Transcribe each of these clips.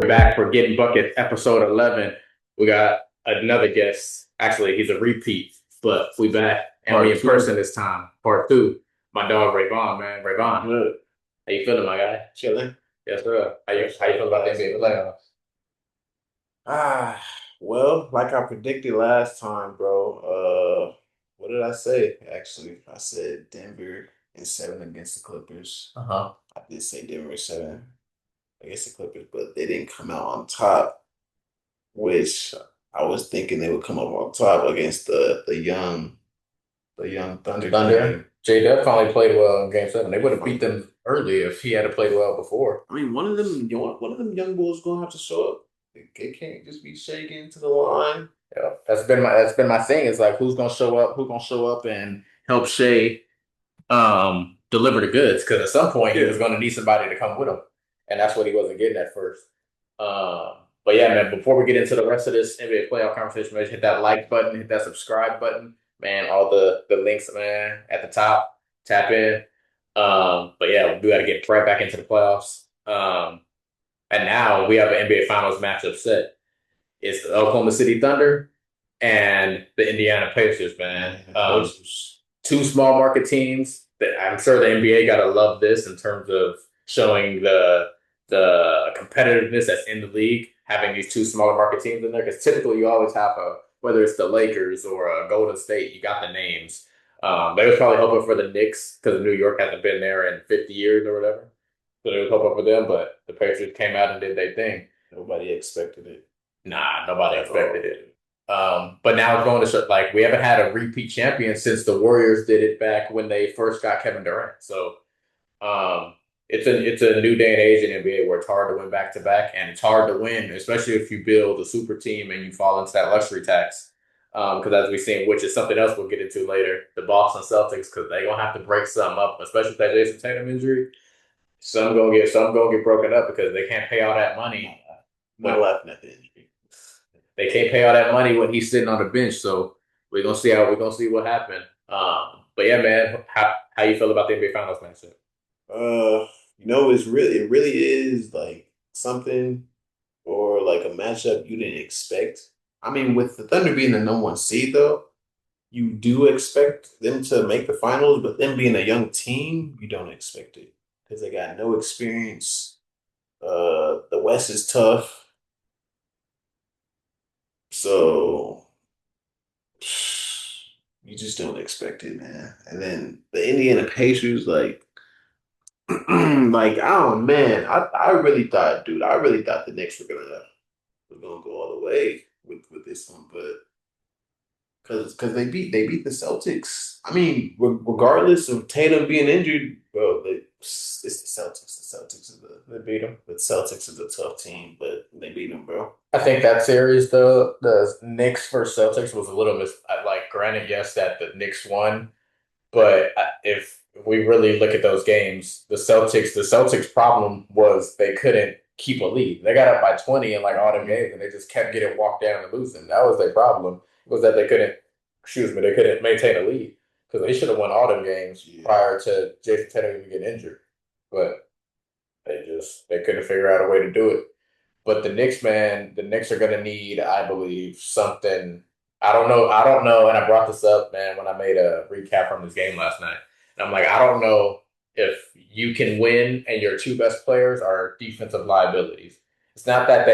Back for Getting Buckets, episode 11. We got another guest. Actually, he's a repeat, but we back and we in person this time. Part two. My dog Rayvon, man. Rayvon, Good. how you feeling, my guy? Chilling. Yes, sir. How you feel about the NBA playoffs? Ah, well, like I predicted last time, bro. What did I say? Actually, I said Denver in seven against the Clippers. Uh-huh. I did say Denver in seven against the Clippers, but they didn't come out on top, which I was thinking they would come up on top against the young Thunder Thunder. team. J Dub finally played well in Game 7. They would have beat them early if he had played well before. I mean, one of them young bulls gonna have to show up. It can't just be shaking to the line. Yeah, that's been my thing. Is like who's gonna show up? Who's gonna show up and help Shea deliver the goods? Because at some point he was gonna need somebody to come with him, and that's what he wasn't getting at first. But yeah, man. Before we get into the rest of this NBA playoff conversation, man, hit that like button, hit that subscribe button, man. All the links, man, at the top. Tap in. But yeah, we got to get right back into the playoffs. And now we have an NBA Finals matchup set. It's the Oklahoma City Thunder and the Indiana Pacers, man. Two small market teams that I'm sure the NBA got to love this in terms of showing the competitiveness that's in the league, having these two smaller market teams in there. Because typically you always have whether it's the Lakers or Golden State, you got the names. They was probably hoping for the Knicks because New York hasn't been there in 50 years or whatever. So they was hoping for them, but the Patriots came out and did their thing. Nobody expected it. Nah, nobody expected it. But now it's going to show, like we haven't had a repeat champion since the Warriors did it back when they first got Kevin Durant. So it's a new day and age in NBA where it's hard to win back to back, and it's hard to win, especially if you build a super team and you fall into that luxury tax. Because as we've seen, which is something else we'll get into later, the Boston Celtics, because they're gonna have to break something up, especially with that Jason Tatum injury. Some gonna get broken up because they can't pay all that money. Not laughing at the injury. They can't pay all that money when he's sitting on the bench. So we're gonna see what happened. But yeah, man, how you feel about the NBA Finals matchup? It really is like something or like a matchup you didn't expect. I mean, with the Thunder being the number one seed, though, you do expect them to make the finals, but them being a young team, you don't expect it because they got no experience. The West is tough, so you just don't expect it, man. And then the Indiana Pacers, like, like, oh man, I really thought, dude, I really thought the Knicks were gonna go all the way with this one, but because they beat the Celtics. I mean, regardless of Tatum being injured, bro, it's the Celtics. The Celtics are They beat them. the Celtics is a tough team, but they beat them, bro. I think that series, the Knicks versus Celtics was a little like. Granted, yes, that the Knicks won, but if we really look at those games, the Celtics problem was they couldn't keep a lead. They got up by 20 in like all them games, and they just kept getting walked down and losing. That was their problem. Was that they couldn't maintain a lead because they should have won all them games prior to Jason Tatum even getting injured, but they couldn't figure out a way to do it. But the Knicks, man, the Knicks are going to need, I believe, something. I don't know. I don't know. And I brought this up, man, when I made a recap from this game last night. And I'm like, I don't know if you can win and your two best players are defensive liabilities. It's not that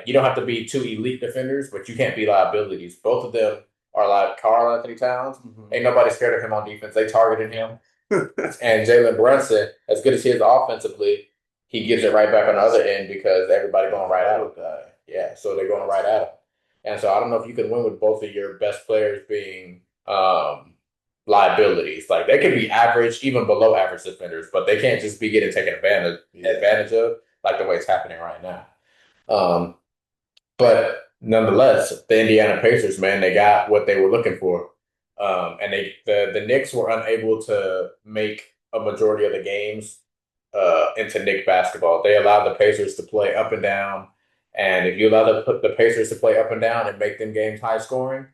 you don't have to be two elite defenders, but you can't be liabilities. Both of them are like Karl Anthony Towns. Ain't nobody scared of him on defense. They targeted him. And Jalen Brunson, as good as he is offensively, he gives it right back on the other end because everybody going right at him. Yeah, so they're going right at him. And so I don't know if you can win with both of your best players being liabilities. Like they can be average, even below average defenders, but they can't just be getting taken advantage of like the way it's happening right now. Um, but nonetheless, the Indiana Pacers, man, they got what they were looking for. And the Knicks were unable to make a majority of the games into Knick basketball. They allowed the Pacers to play up and down, and if you allow the Pacers to play up and down and make them games high scoring,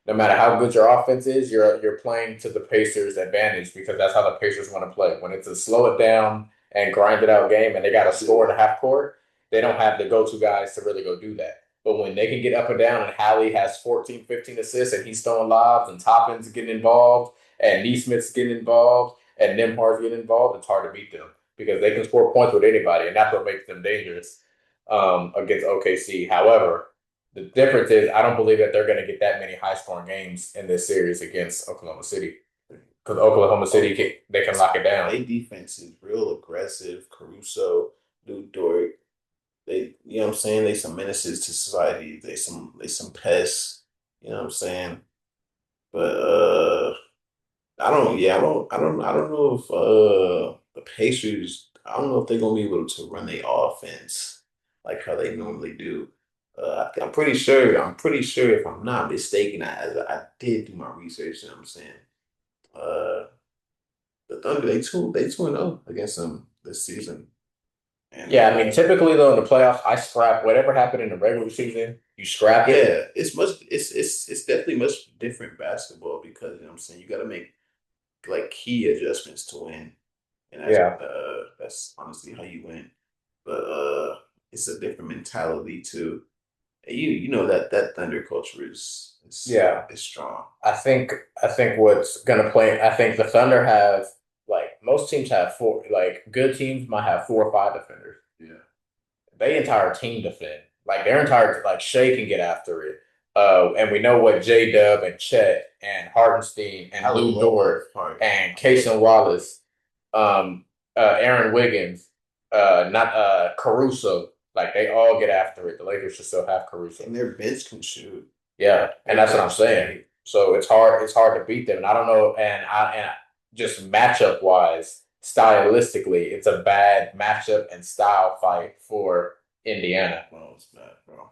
no matter how good your offense is, you're playing to the Pacers' advantage because that's how the Pacers want to play. When it's a slow it down and grind it out game, and they got to score in the half court, they don't have the go-to guys to really go do that. But when they can get up and down, and Hallie has 14, 15 assists, and he's throwing lobs, and Toppin's getting involved, and Neesmith's getting involved, and Nimhar's getting involved, it's hard to beat them because they can score points with anybody, and that's what makes them dangerous against OKC. However, the difference is I don't believe that they're going to get that many high-scoring games in this series against Oklahoma City because Oklahoma City they can lock it down. Their defense is real aggressive. Caruso, Lou Dort, they, you know what I'm saying? They some menaces to society. They some pests. You know what I'm saying? But I don't know if the Pacers, I don't know if they're gonna be able to run their offense like how they normally do. I'm pretty sure if I'm not mistaken, I did do my research, you know what I'm saying? Uh the Thunder, they two and 0 against them this season. And Yeah, I mean, typically though in the playoffs, I scrap whatever happened in the regular season. You scrap it. yeah, it's definitely much different basketball because you know what I'm saying, you gotta make like key adjustments to win. And Yeah, that's honestly how you win. But it's a different mentality too. And you know that Thunder culture yeah. is strong. I think I think what's gonna play. I think the Thunder have like most teams have four. Like good teams might have 4 or 5 defenders. Yeah. They entire team defend. Like their entire like Shea can get after it. And we know what J Dub and Chet and Hartenstein and I Lou love Dort Hart. and I love Cason Wallace, Aaron Wiggins, not Caruso. Like they all get after it. The Lakers should still have Caruso. and their bench can shoot. Yeah, and Their that's what I'm bench saying. can So it's hard. It's hard to beat them. And I don't know. And just matchup wise, stylistically, it's a bad matchup and style fight for Indiana. well, it's bad, bro.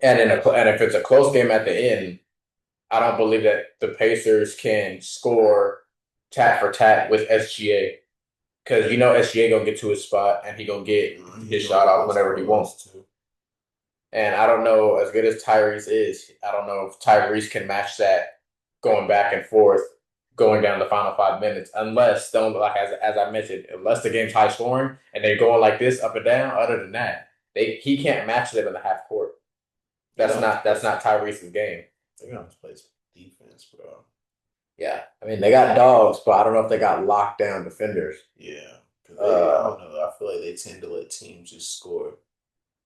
And if it's a close game at the end, I don't believe that the Pacers can score tat for tat with SGA because you know SGA gonna get to his spot and he gonna get his He's gonna shot off post whenever up he us wants. too. And I don't know, as good as Tyrese is, I don't know if Tyrese can match that going back and forth, going down the final 5 minutes, unless don't like as I mentioned, unless the game's high scoring and they're going like this up and down. Other than that, he can't match them in the half court. They're gonna have to play That's some. not Tyrese's game. They're gonna have to play some defense, bro. Yeah, I mean they got dogs, but I don't know if they got lockdown defenders. Yeah, because I Uh, don't know. I feel like they tend to let teams just score.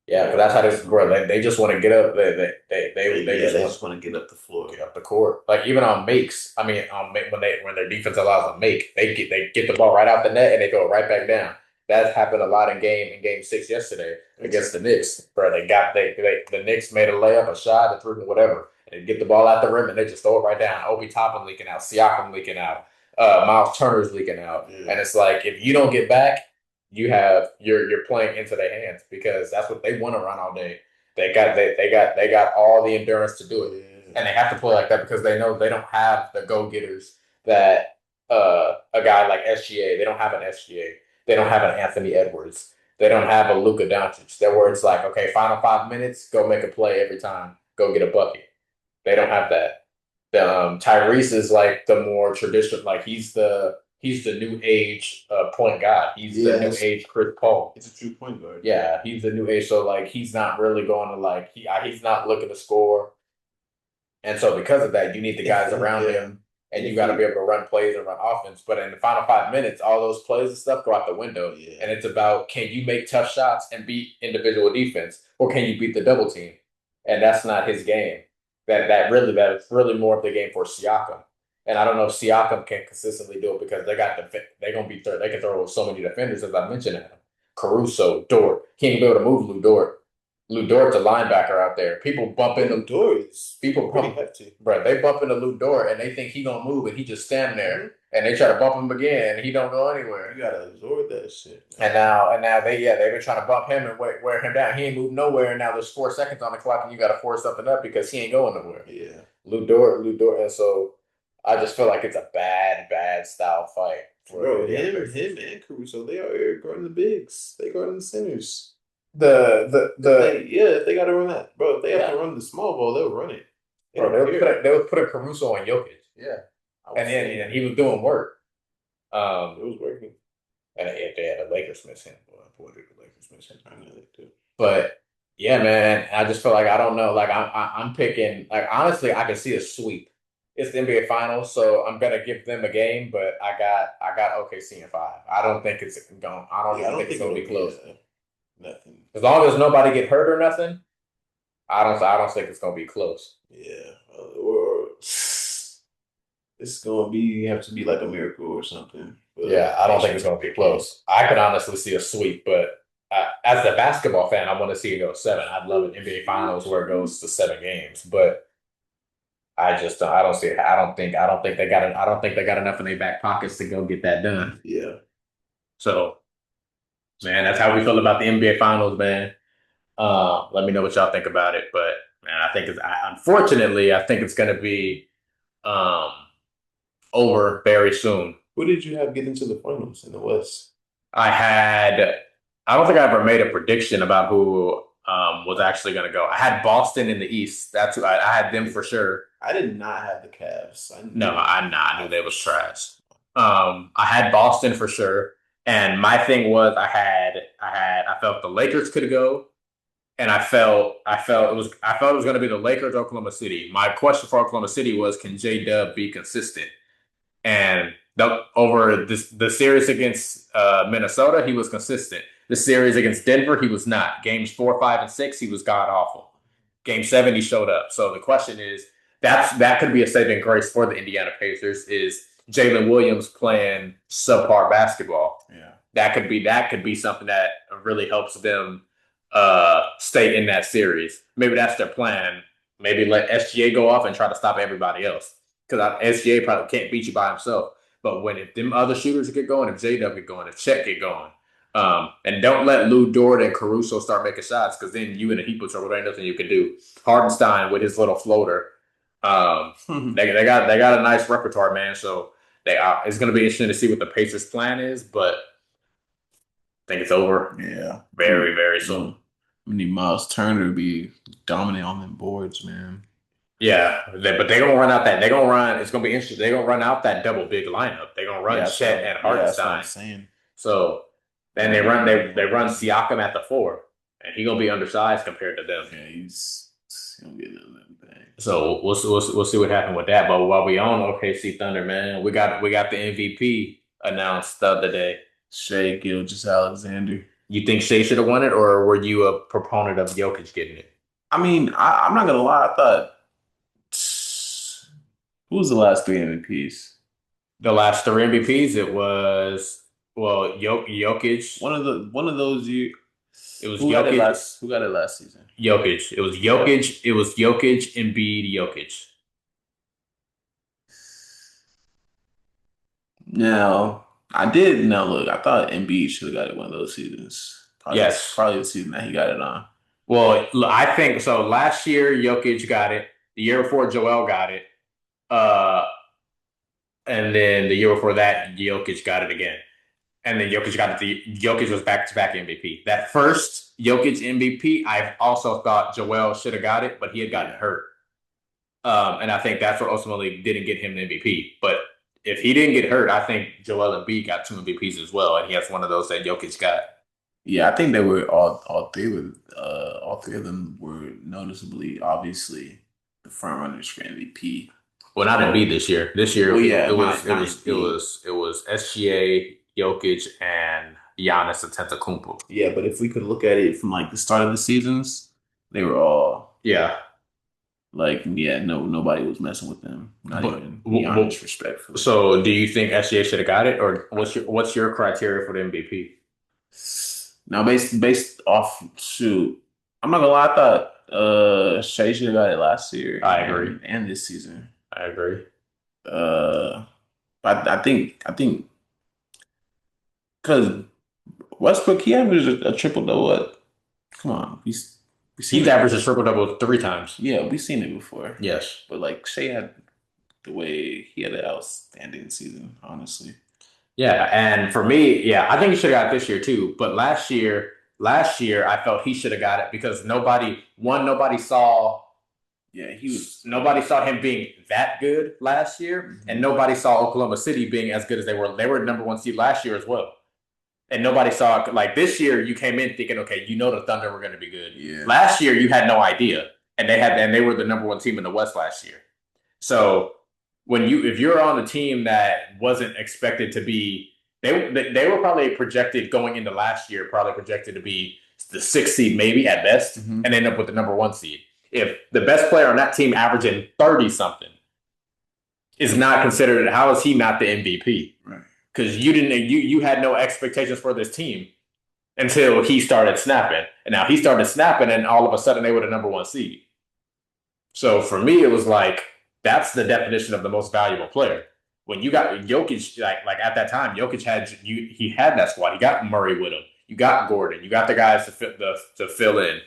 yeah, because that's how this bro. They just want to get up. They Yeah, just they want just want to get up the floor. get up the court. Like even on makes, I mean, when their defense allows them make, they get the ball right out the net and they throw it right back down. That happened a lot in game 6 yesterday against the Knicks, bro. The Knicks made a layup, a shot, a three, whatever, and they get the ball out the rim and they just throw it right down. Obi Toppin leaking out, Siakam leaking out, Miles Turner's leaking out, Yeah, and it's like if you don't get back, you're playing into their hands because that's what they want to run all day. They got all the endurance to do it, yeah. and they have to play like that because they know they don't have the go getters that a guy like SGA. They don't have an SGA. They don't have an Anthony Edwards. They don't have a Luka Doncic. They're where it's like, okay, final 5 minutes, go make a play every time, go get a bucket. They don't have that. Tyrese is like the more traditional, like he's the new age point guard. He's the new Yes, age Chris Paul. it's a true point guard. Yeah, he's the new age. So like he's not really going to like he's not looking to score. And so because of that, you need the guys around Yeah, him and you if got to be he, able to run plays and run offense. But in the final 5 minutes, all those plays and stuff go out the window. yeah, And it's about can you make tough shots and beat individual defense or can you beat the double team? And that's not his game. That's really more of the game for Siakam. And I don't know if Siakam can consistently do it because they're gonna be they can throw so many defenders as I mentioned at him. Caruso, Dort. He ain't gonna be able to move Lou Dort. Lou Dort's a linebacker out there. People bump Lou into Dort is people pretty bump, hefty. bro. They bump into Lou Dort and they think he gonna move and he just standing Mm-hmm. there and they try to bump him again and he don't go anywhere. You gotta absorb that shit, man. And now they've been trying to bump him and wear him down. He ain't moved nowhere and now there's 4 seconds on the clock and you got to force something up because he ain't going nowhere. Yeah, Lou Dort, and so I just feel like it's a bad style fight for the bro. Indiana Him, Pacers. him, and Caruso, they are here guarding the bigs. They guarding the centers. If The they gotta run that, bro. If they have Yeah, to run the small ball, they'll run it. They bro, don't care. they were putting Caruso on Jokic. Yeah, I and was then saying and he was doing work. it Um, was working. and if they had the Lakers miss him, boy, did the Lakers miss him? I know they do. But yeah, man, I just feel like I don't know. Like I'm picking. Like honestly, I can see a sweep. It's the NBA Finals, so I'm gonna give them a game. But I got OKC in five. I don't think it's going. I don't Yeah, I even don't think it's think gonna it'll be be close. nothing. As long as nobody get hurt or nothing, I don't think it's gonna be close. Yeah, or it's gonna be have to be like a miracle or something. Yeah, But I don't think it's patience. going to be close. I could honestly see a sweep, but as a basketball fan, I want to see it go seven. I'd love an NBA Finals where it goes to 7 games, but I don't see. I don't think they got. I don't think they got enough in their back pockets to go get that done. Yeah. So, man, that's how we feel about the NBA Finals, man. Let me know what y'all think about it, but man, unfortunately, I think it's going to be um over very soon. Who did you have get into the finals in the West? I had, I don't think I ever made a prediction about who was actually going to go. I had Boston in the East. That's who I had them for sure. I did not have the Cavs. I No, knew. I knew they was trash. I had Boston for sure, and my thing was I felt the Lakers could go, and I felt it was going to be the Lakers, Oklahoma City. My question for Oklahoma City was, can J Dub be consistent? And over the series against Minnesota, he was consistent. The series against Denver, he was not. Games 4, 5, and 6, he was god awful. Game 7, he showed up. So the question is, that could be a saving grace for the Indiana Pacers is Jalen Williams playing subpar basketball. Yeah. That could be something that really helps them stay in that series. Maybe that's their plan. Maybe let SGA go off and try to stop everybody else because SGA probably can't beat you by himself. But when if them other shooters get going, if J-Dub get going, if Chet get going, and don't let Lou Dort and Caruso start making shots because then you in a heap of trouble. There ain't nothing you can do. Hardenstein with his little floater, they got a nice repertoire, man. So it's going to be interesting to see what the Pacers' plan is, but I think it's over Yeah. very very soon. I need Miles Turner to be dominant on them boards, man. Yeah, but they're gonna run out that they're gonna run. It's gonna be interesting. They're gonna run out that double big lineup. They're gonna run Chet and That's what I'm Hartenstein. saying. So then they run Siakam at the four, and he's gonna be undersized compared to them. Yeah, he's gonna get none of them things. So we'll see what happened with that. But while we on OKC Thunder, man, we got the MVP announced the other day. Shea Gilgeous-Alexander. You think Shea should have won it, or were you a proponent of Jokic getting it? I mean, I'm not gonna lie. I thought who was the last three MVPs? The last three MVPs, it was Jokic. One of those you. It was Who got it Jokic. last? Who got it last season? Jokic. It was Jokic. It was Jokic, Embiid, Jokic. Now I did. Now look, I thought Embiid should have got it one of those seasons. Yes. Probably the season that he got it on. Well, I think so. Last year, Jokic got it. The year before, Joel got it. Uh, and then the year before that, Jokic got it again. And then Jokic got it. Jokic was back to back MVP. That first Jokic MVP, I also thought Joel should have got it, but he had gotten hurt. And I think that's what ultimately didn't get him the MVP. But if he didn't get hurt, I think Joel Embiid got 2 MVPs as well, and he has one of those that Jokic got. Yeah, I think they were all three of them were noticeably obviously the front runners for MVP. Well, not Embiid this year. This year, Well, yeah, it was SGA, Jokic, and Giannis Antetokounmpo. Yeah, but if we could look at it from like the start of the seasons, they were all Yeah, like, yeah, nobody was messing with them. Not but even Giannis, respectfully. so do you think SGA should have got it, or what's your criteria for the MVP? Now, based off shoot, I'm not gonna lie. I thought Shea should have got it last year. I agree. And this season. I agree. Uh, I think because Westbrook he averaged a triple double. What? Come on, we seen He's it. averaged a triple double 3 times. Yeah, we've seen it before. Yes. But like Shea had the way he had an outstanding season, honestly. Yeah, and for me, yeah, I think he should have got it this year too. But last year, I felt he should have got it because nobody saw. Yeah, he was. Nobody saw him being that good last year, and nobody saw Oklahoma City being as good as they were. They were number one seed last year as well. And nobody saw like this year. You came in thinking, okay, you know the Thunder were going to be good. Yeah. Last year, you had no idea, and they were the number one team in the West last year. So if you're on a team that wasn't expected to be, they were probably projected going into last year, probably projected to be the sixth seed maybe at best, and end up with the number one seed. If the best player on that team averaging 30 something is not considered, how is he not the MVP? Right. Because you had no expectations for this team until he started snapping. And now he started snapping, and all of a sudden they were the number one seed. So for me, it was like that's the definition of the most valuable player. When you got Jokic, like at that time, Jokic he had that squad. He got Murray with him. You got Gordon. You got the guys to fill in.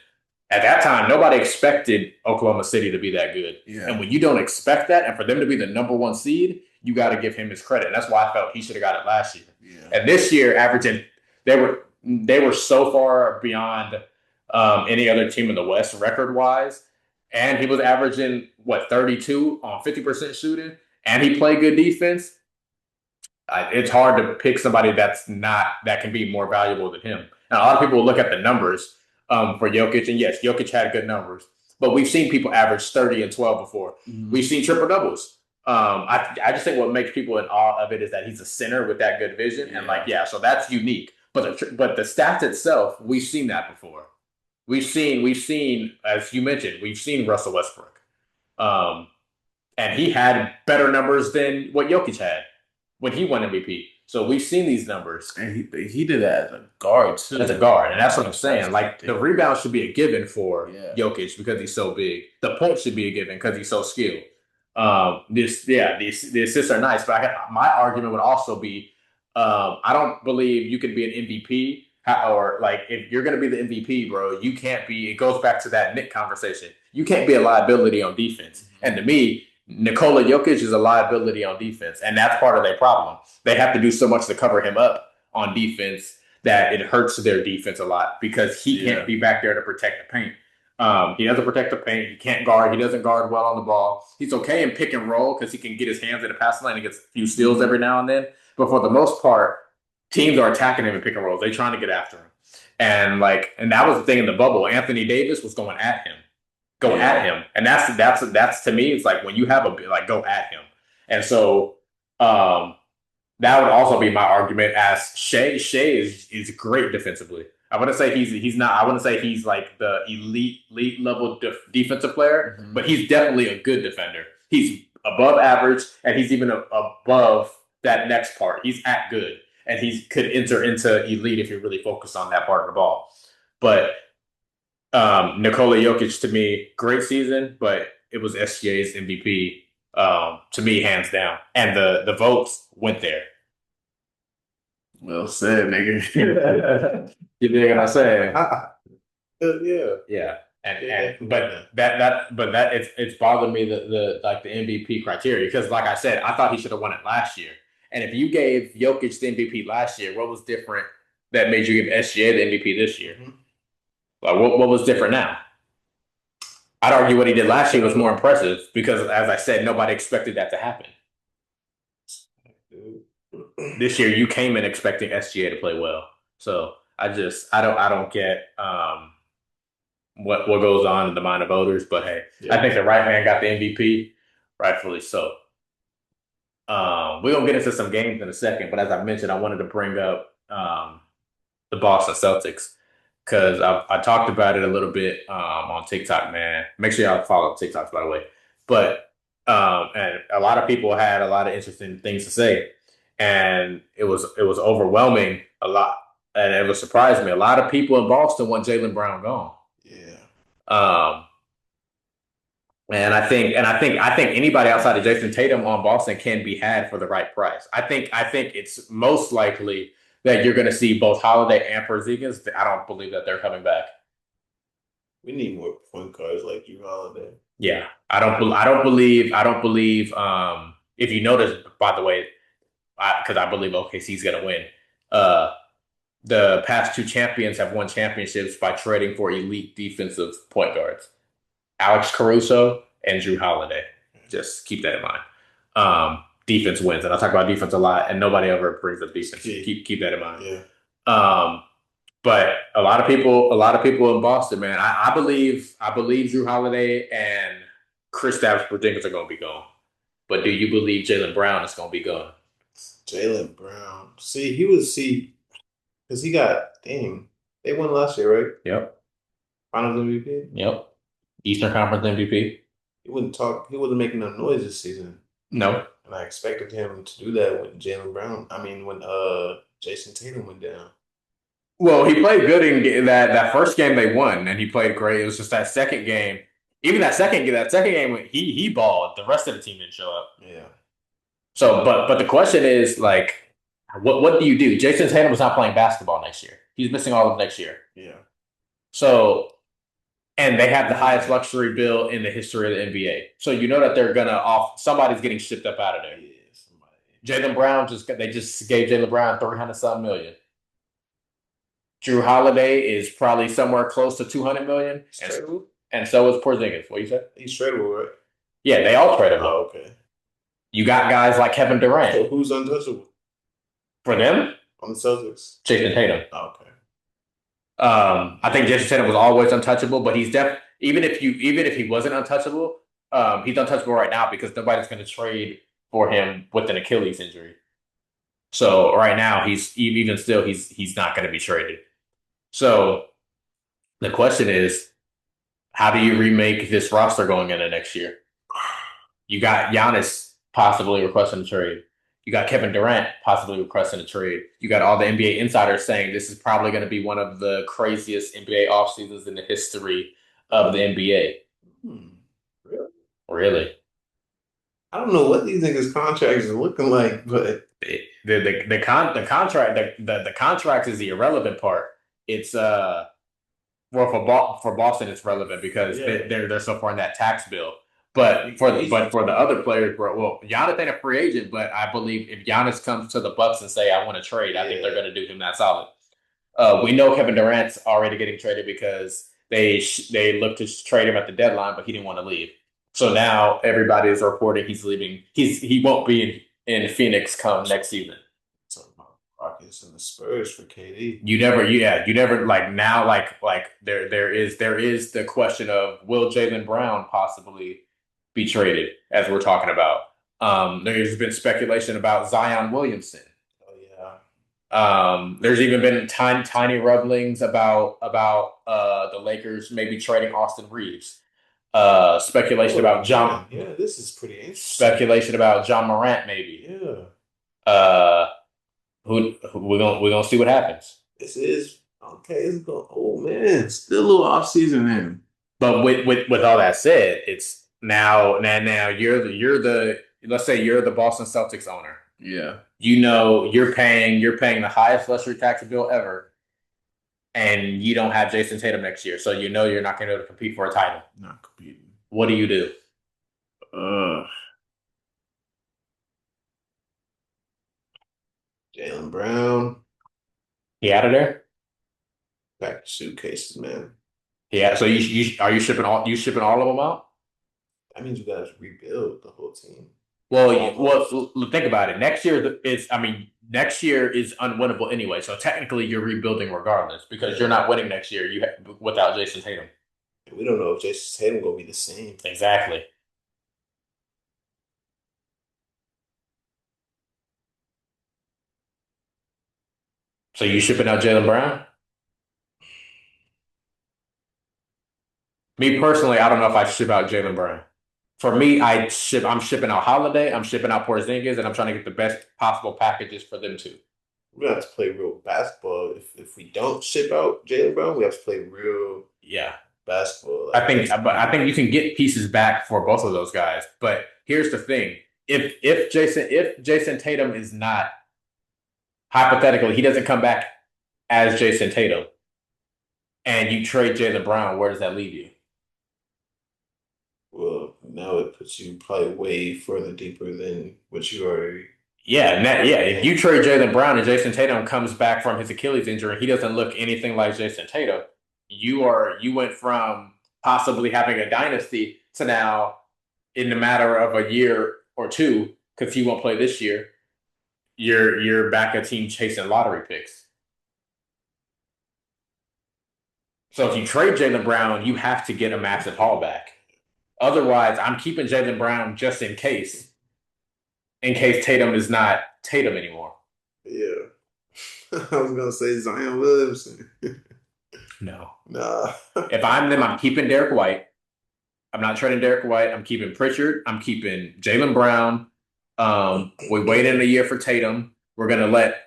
At that time, nobody expected Oklahoma City to be that good. Yeah. And when you don't expect that, and for them to be the number one seed, you got to give him his credit. And that's why I felt he should have got it last year. Yeah. And this year, averaging, they were so far beyond any other team in the West record wise. And he was averaging, 32 on 50% shooting. And he played good defense. It's hard to pick somebody that can be more valuable than him. Now, a lot of people will look at the numbers for Jokic. And yes, Jokic had good numbers. But we've seen people average 30 and 12 before. Mm-hmm. We've seen triple doubles. I just think what makes people in awe of it is that he's a center with that good vision. Yeah. And so that's unique. But the stats itself, we've seen that before. We've seen, as you mentioned, we've seen Russell Westbrook. And he had better numbers than what Jokic had when he won MVP. So we've seen these numbers. And he did that as a guard, too. As a guard. And that's what I'm saying. Like, the rebound should be a given for Jokic because he's so big. The points should be a given because he's so skilled. The assists are nice. But my argument would also be, I don't believe you can be an MVP or like if you're going to be the MVP, bro, you can't be. It goes back to that Nick conversation. You can't be a liability on defense. And to me, Nikola Jokic is a liability on defense, and that's part of their problem. They have to do so much to cover him up on defense that it hurts their defense a lot because he can't be back there to protect the paint. He doesn't protect the paint. He can't guard. He doesn't guard well on the ball. He's okay in pick and roll because he can get his hands in the pass line and gets a few steals every now and then. But for the most part, teams are attacking him in pick and rolls. They're trying to get after him. And that was the thing in the bubble. Anthony Davis was going at him. At him. And that's to me, it's like when you have go at him. And so that would also be my argument as Shea. Shea is great defensively. I wouldn't say he's not. I wouldn't say he's like the elite level defensive player, but he's definitely a good defender. He's above average, and he's even above that next part. He's at good, and he could enter into elite if you really focus on that part of the ball. But Nikola Jokic, to me, great season, but it was SGA's MVP to me, hands down, and the votes went there. Well said, nigga. You dig what I say? Yeah. But it's bothered me the MVP criteria because, like I said, I thought he should have won it last year. And if you gave Jokic the MVP last year, what was different that made you give SGA the MVP this year? Like what was different now? I'd argue what he did last year was more impressive because, as I said, nobody expected that to happen. This year, you came in expecting SGA to play well, so I don't get what goes on in the mind of voters. But hey, I think the right man got the MVP, rightfully so. We're gonna get into some games in a second, but as I mentioned, I wanted to bring up the Boston Celtics because I talked about it a little bit on TikTok. Man, make sure y'all follow TikToks, by the way. But and a lot of people had a lot of interesting things to say. And it was overwhelming a lot, and it was surprising me. A lot of people in Boston want Jaylen Brown gone. Yeah. And I think anybody outside of Jason Tatum on Boston can be had for the right price. I think it's most likely that you're going to see both Holiday and Porzingis. I don't believe that they're coming back. We need more point guards like you, Holiday. Yeah, I don't believe. If you notice, by the way. Because I believe OKC's going to win. The past two champions have won championships by trading for elite defensive point guards. Alex Caruso and Drew Holiday. Just keep that in mind. Defense wins. And I talk about defense a lot, and nobody ever brings up defense. Keep that in mind. Yeah. Um, but a lot of people in Boston, man, I believe Drew Holiday and Kristaps Porzingis are going to be gone. But do you believe Jaylen Brown is going to be gone? Jaylen Brown. See, because he got, dang, they won last year, right? Yep. Finals MVP. Yep. Eastern Conference MVP. He wasn't making no noise this season. No. And I expected him to do that when Jaylen Brown, I mean, when Jason Tatum went down. Well, he played good in that first game they won, and he played great. It was just that second game. Even that second game, he balled. The rest of the team didn't show up. Yeah. So, but the question is like, what do you do? Jason Tatum was not playing basketball next year. He's missing all of next year. Yeah. So, and they have the highest luxury bill in the history of the NBA. So you know that they're gonna off. Somebody's getting shipped up out of there. Yeah, somebody. Jaylen Brown they just gave Jaylen Brown 300 something million. Drew Holiday is probably somewhere close to 200 million, He's tradable? and so is Porzingis. What you said? He's tradable, right? Yeah, they all tradable. Oh, okay. You got guys like Kevin Durant. So who's untouchable For them, on the Celtics? Jason Tatum. Oh, okay. I think Jason Tatum was always untouchable, but he's even if he wasn't untouchable, he's untouchable right now because nobody's going to trade for him with an Achilles injury. So right now he's not going to be traded. So the question is, how do you remake this roster going into next year? You got Giannis possibly requesting a trade. You got Kevin Durant possibly requesting a trade. You got all the NBA insiders saying this is probably going to be one of the craziest NBA off seasons in the history of the NBA. Hmm. Really? Really? I don't know what these niggas' contracts are looking like, but The contract is the irrelevant part. It's well, for Boston, it's relevant because yeah. they're so far in that tax bill. But for the other players, bro, well, Giannis ain't a free agent, but I believe if Giannis comes to the Bucks and say I want to trade, I think they're going to do him that solid. We know Kevin Durant's already getting traded because they looked to trade him at the deadline, but he didn't want to leave. So now everybody is reporting he's leaving. He won't be in Phoenix come next season. Talking about Rockets and the Spurs for KD. You never like now like there is the question of will Jaylen Brown possibly be traded as we're talking about. There's been speculation about Zion Williamson. Oh yeah. There's even been tiny rumblings about the Lakers maybe trading Austin Reeves. Speculation about John. Yeah, this is pretty interesting. Speculation about John Morant maybe. Yeah. Uh, who we're gonna see what happens. This is okay. It's going. Oh man, still a little off season then. But with all that said, it's now you're the let's say you're the Boston Celtics owner. Yeah. You know you're paying the highest luxury tax bill ever, and you don't have Jason Tatum next year, so you know you're not going to be able to compete for a title. Not competing. What do you do? Uh, Jaylen Brown, He out of there? pack the suitcases, man. Yeah. So are you shipping all of them out? That means you guys rebuild the whole team. Think about it. Next year is unwinnable anyway. So technically, you're rebuilding regardless because you're not winning next year. Without Jason Tatum. And we don't know if Jason Tatum gonna be the same. Exactly. So you shipping out Jaylen Brown? Me personally, I don't know if I ship out Jaylen Brown. For me, I'm shipping out Holiday, I'm shipping out Porzingis, and I'm trying to get the best possible packages for them too. We have to play real basketball. If we don't ship out Jaylen Brown, we have to play real Yeah. basketball. I think you can get pieces back for both of those guys. But here's the thing. If Jason Tatum is not hypothetically, he doesn't come back as Jason Tatum and you trade Jaylen Brown, where does that leave you? Well, now it puts you probably way further deeper than what you already. Yeah. If you trade Jaylen Brown and Jason Tatum comes back from his Achilles injury, he doesn't look anything like Jason Tatum. You went from possibly having a dynasty to now, in the matter of a year or two, because he won't play this year, you're back a team chasing lottery picks. So if you trade Jaylen Brown, you have to get a massive haul back. Otherwise, I'm keeping Jaylen Brown just in case Tatum is not Tatum anymore. Yeah. I was gonna say Zion Williamson. No. Nah. If I'm them, I'm keeping Derek White. I'm not trading Derek White. I'm keeping Pritchard. I'm keeping Jaylen Brown. We wait in a year for Tatum. We're gonna let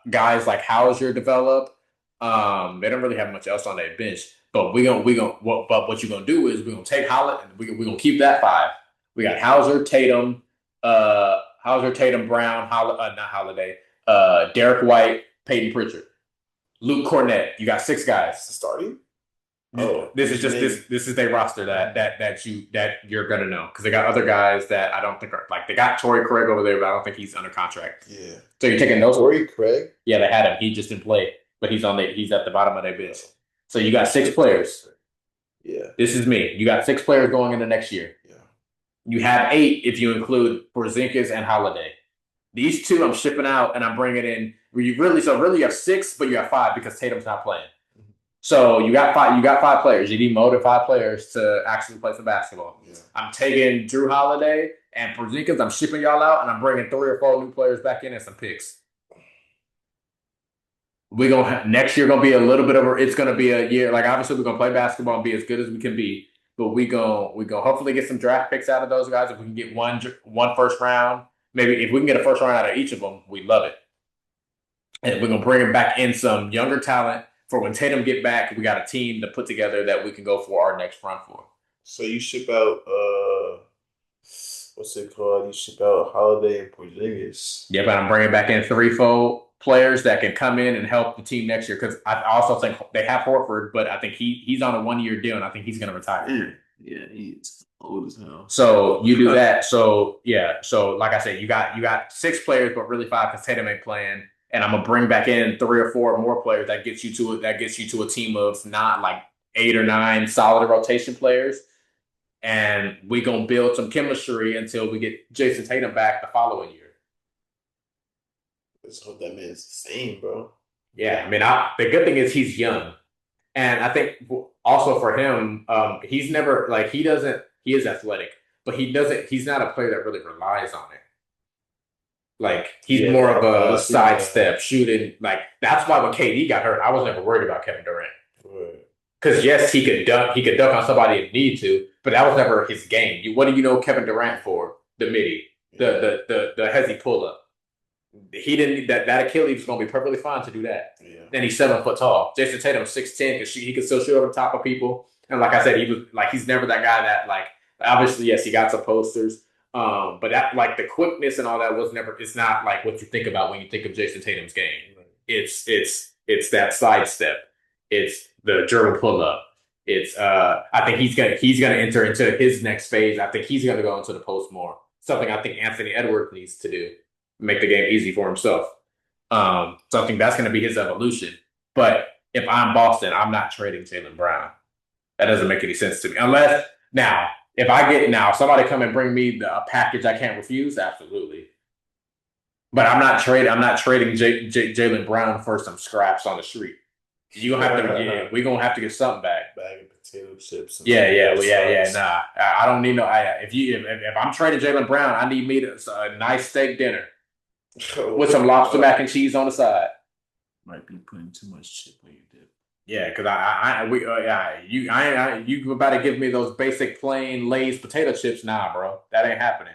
guys like Hauser develop. They don't really have much else on their bench, but what you're gonna do is we're gonna take Holiday. We're gonna keep that five. We got Hauser, Tatum, Brown, not Holiday, Derek White, Peyton Pritchard, Luke Cornett. You got six guys. Starting? Oh, this is just this is their roster that you're gonna know because they got other guys that I don't think are like they got Torrey Craig over there, but I don't think he's under contract. Yeah. So you're taking those. Torrey Craig? Yeah, they had him. He just didn't play, but he's at the bottom of their bench. So you got six players. Yeah. This is me. You got six players going into next year. Yeah. You have eight if you include Porzingis and Holiday. These two I'm shipping out and I'm bringing in. You have six, but you have five because Tatum's not playing. So you got five. You got five players. You need more than five players to actually play some basketball. Yeah. I'm taking Drew Holiday and Porzingis. I'm shipping y'all out, and I'm bringing 3 or 4 new players back in and some picks. We gonna next year gonna be a little bit of a. It's gonna be a year like obviously we're gonna play basketball and be as good as we can be. But we gonna hopefully get some draft picks out of those guys. If we can get one first round, maybe if we can get a first round out of each of them, we love it. And we're gonna bring back in some younger talent for when Tatum get back. We got a team to put together that we can go for our next run for. So you ship out what's it called? You ship out Holiday and Porzingis. Yeah, but I'm bringing back in 3-4 players that can come in and help the team next year because I also think they have Horford, but I think he's on a 1-year deal and I think he's going to retire. Yeah, he's old as hell. So you do that. So yeah, so like I said, you got 6 players, but really 5 because Tatum ain't playing. And I'm gonna bring back in 3 or 4 more players that gets you to a team of not like 8 or 9 solid rotation players. And we gonna build some chemistry until we get Jason Tatum back the following year. Let's hope that man's the same, bro. Yeah, I mean, the good thing is he's young, and I think also for him, he's never like he doesn't. He is athletic, but he doesn't. He's not a player that really relies on it. Like he's more of a sidestep shooting. Like that's why when KD got hurt, I was never worried about Kevin Durant. Because yes, he could dunk. He could dunk on somebody if need to, but that was never his game. What do you know Kevin Durant for? The midi, the hezzy pull up. He didn't that Achilles was gonna be perfectly fine to do that. Yeah. Then he's 7 foot tall. Jason Tatum 6'10" because he could still shoot over top of people. And like I said, he was like he's never that guy that like obviously yes he got some posters. But that like the quickness and all that was never. It's not like what you think about when you think of Jason Tatum's game. It's that sidestep. It's the German pull up. It's I think he's gonna enter into his next phase. I think he's gonna go into the post more. Something I think Anthony Edwards needs to do, make the game easy for himself. So I think that's gonna be his evolution. But if I'm Boston, I'm not trading Jaylen Brown. That doesn't make any sense to me. Unless now, if somebody come and bring me a package I can't refuse, absolutely. But I'm not trading Jaylen Brown for some scraps on the street. We're gonna have to get something back. Bag of potato chips. Yeah. Nah, I don't need no. If I'm trading Jaylen Brown, I need me a nice steak dinner with some lobster mac and cheese on the side. Might be putting too much chip on your dip. Yeah, because you about to give me those basic plain Lay's potato chips? Nah, bro, that ain't happening.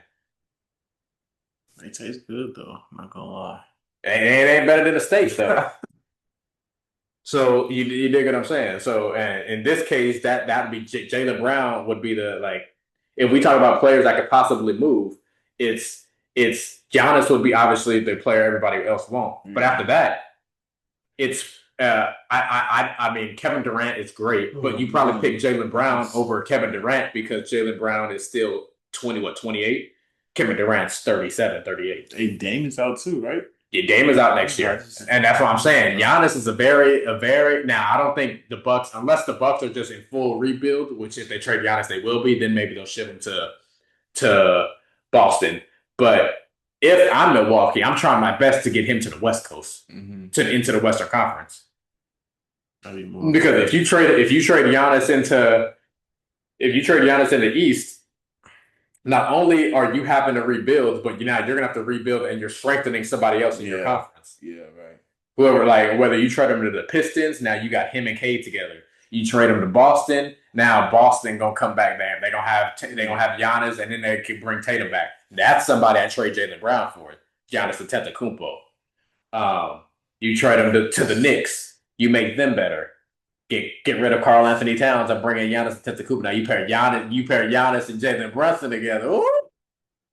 They taste good though. I'm not gonna lie. It ain't better than the steaks though. So you dig what I'm saying? So and in this case, that'd be Jaylen Brown would be the like if we talk about players that could possibly move, it's Giannis would be obviously the player everybody else wants. But after that, it's I mean Kevin Durant is great, but you probably pick Jaylen Brown over Kevin Durant because Jaylen Brown is still 28. Kevin Durant's 37, 38. Hey, Dame is out too, right? Yeah, Dame is out next year, and that's what I'm saying. Giannis is a very now. I don't think the Bucks, unless the Bucks are just in full rebuild, which if they trade Giannis, they will be. Then maybe they'll ship him to Boston. But if I'm Milwaukee, I'm trying my best to get him to the West Coast, into the Western Conference. I'd be more Because impressed. if you trade Giannis in the East, not only are you having to rebuild, but you're gonna have to rebuild and you're strengthening somebody else in your Yeah, conference. yeah, right. Whoever, like, whether you trade him to the Pistons, now you got him and Cade together. You trade him to Boston, now Boston gonna come back there. They gonna have Giannis, and then they can bring Tatum back. That's somebody I trade Jaylen Brown for. Giannis Antetokounmpo. Um, you trade him to the Knicks. You make them better. Get rid of Karl Anthony Towns and bring in Giannis Antetokounmpo. Now you pair Giannis and Jalen Brunson together. Ooh,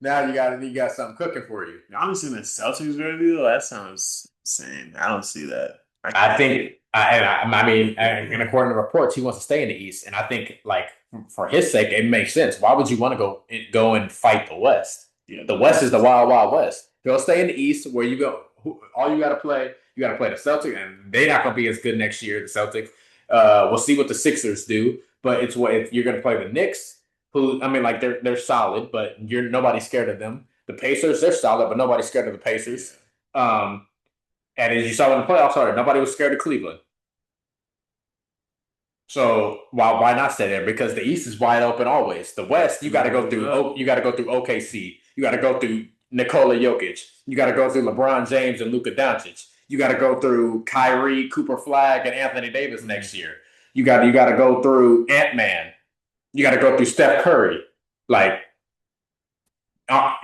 now you got something cooking for you. Honestly, the Celtics ready though. That sounds insane. I don't see that. I I can't. think, I mean, and according to reports, he wants to stay in the East, and I think, like, for his sake, it makes sense. Why would you want to go and fight the West? Yeah, The the West is West the is. wild, wild West. Go stay in the East, where you go. All you got to play, the Celtics, and they're not going to be as good next year. The Celtics. We'll see what the Sixers do, but you're going to play the Knicks, who, I mean, like, they're solid, but nobody's scared of them. The Pacers, they're solid, but nobody's scared of the Pacers. Um, and as you saw in the playoffs, nobody was scared of Cleveland. So why not stay there? Because the East is wide open always. The West, you got to go through. You got to go through OKC. You got to go through Nikola Jokic. You got to go through LeBron James and Luka Doncic. You got to go through Kyrie, Cooper Flag, and Anthony Davis next year. You got to go through Ant Man. You got to go through Steph Curry. Like,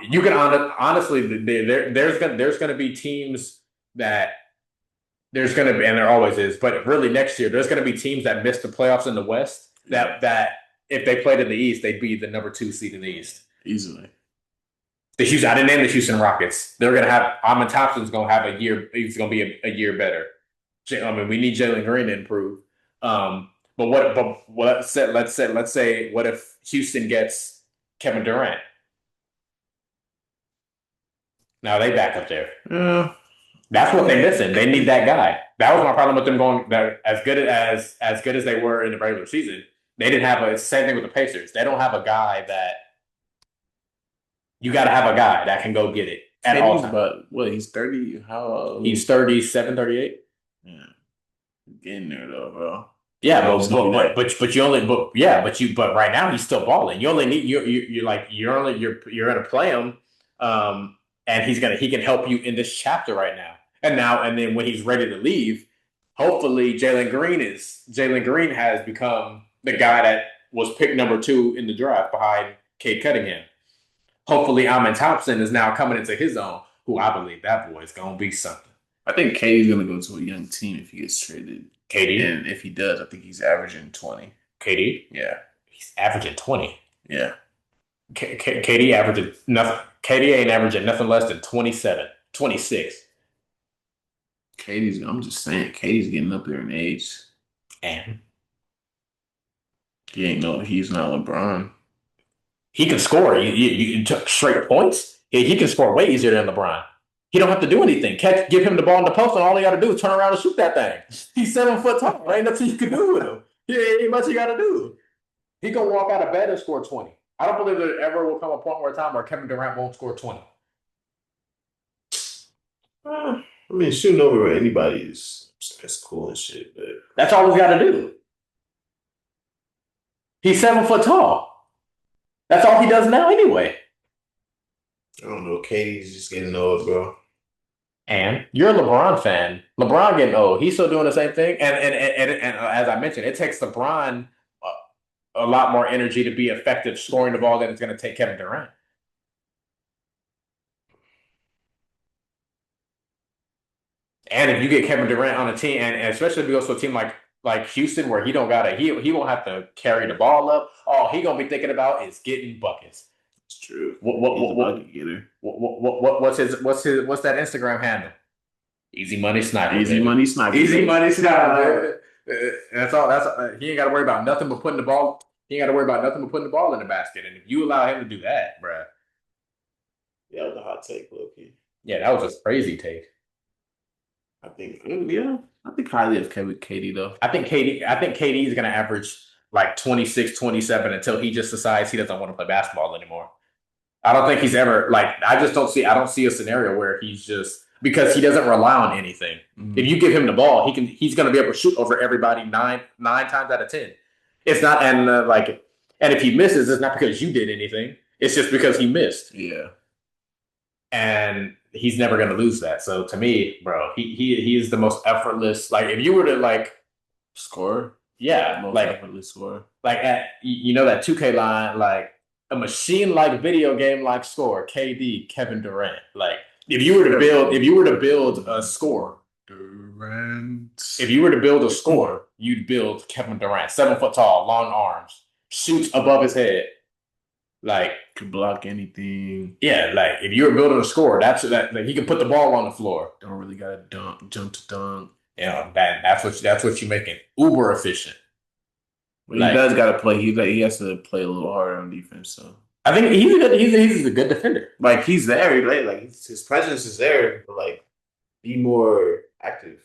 you can honestly, there's gonna be teams that there's going to be, and there always is, but really next year there's going to be teams that miss the playoffs in the West that if they played in the East, they'd be the number 2 seed in the East Easily. I didn't name the Houston Rockets. They're going to have Amon Thompson's going to have a year. He's going to be a year better. I mean, we need Jalen Green to improve. But let's say what if Houston gets Kevin Durant? Now they back up there. Yeah. That's what they're missing. They need that guy. That was my problem with them going as good as they were in the regular season. They didn't have it's the same thing with the Pacers. They don't have a guy that you got to have a guy that can go get it at all times. But what, he's 30? How old? He's 37, 38. Yeah. Getting there though, bro. Yeah, but right now he's still balling. You only need you're gonna play him, and he can help you in this chapter right now. And then when he's ready to leave, hopefully Jalen Green has become the guy that was picked number 2 in the draft behind Cade Cunningham. Hopefully Amon Thompson is now coming into his own, who I believe that boy is gonna be something. I think Katie's gonna go to a young team if he gets traded. KD? And if he does, I think he's averaging 20. KD? Yeah. He's averaging 20. Yeah. KD averaging nothing. KD ain't averaging nothing less than 27, 26. I'm just saying, Katie's getting up there in age. And He's not LeBron. he can score. You took straight points. He can score way easier than LeBron. He don't have to do anything. Give him the ball in the post, and all he got to do is turn around and shoot that thing. He's 7 foot tall. There ain't nothing you can do with him. Ain't much you got to do. He can walk out of bed and score 20. I don't believe there ever will come a point where Kevin Durant won't score 20. I mean, shooting over anybody that's cool and shit, but That's all he's got to do. He's 7 foot tall. That's all he does now anyway. I don't know. Katie's just getting old, bro. And you're a LeBron fan. LeBron getting old. He's still doing the same thing. And as I mentioned, it takes LeBron a lot more energy to be effective scoring the ball than it's going to take Kevin Durant. And if you get Kevin Durant on a team, and especially if he goes to a team like Houston, where he won't have to carry the ball up. All he gonna be thinking about is getting buckets. It's true. What's that Instagram handle? Easy money sniper. Easy money sniper. Easy money sniper. That's all. He ain't got to worry about nothing but putting the ball. He ain't got to worry about nothing but putting the ball in the basket. And if you allow him to do that, bruh. Yeah, that was a hot take, Loki. Yeah, that was a crazy take. I think highly of Katie though. I think KD is going to average like 26, 27 until he just decides he doesn't want to play basketball anymore. I don't think he's ever I don't see a scenario where he's just because he doesn't rely on anything. If you give him the ball, he's going to be able to shoot over everybody nine times out of 10. It's not and if he misses, it's not because you did anything. It's just because he missed. Yeah. And he's never going to lose that. So to me, bro, he is the most effortless. Like if you were to Score. yeah, Most effortless score. like at that 2K line, like a machine like video game like score, KD, Kevin Durant. Like if you were to build a score, Durant. if you were to build a score, you'd build Kevin Durant, 7 foot tall, long arms, shoots above his head. Like Could block anything. yeah, like if you were building a score, like he can put the ball on the floor. Don't really gotta jump to dunk. Yeah, that's what you're making uber efficient. But he Like does gotta play. He has to play a little harder on defense. So I think he's a good defender. like he's there. Like his presence is there. But like be more active.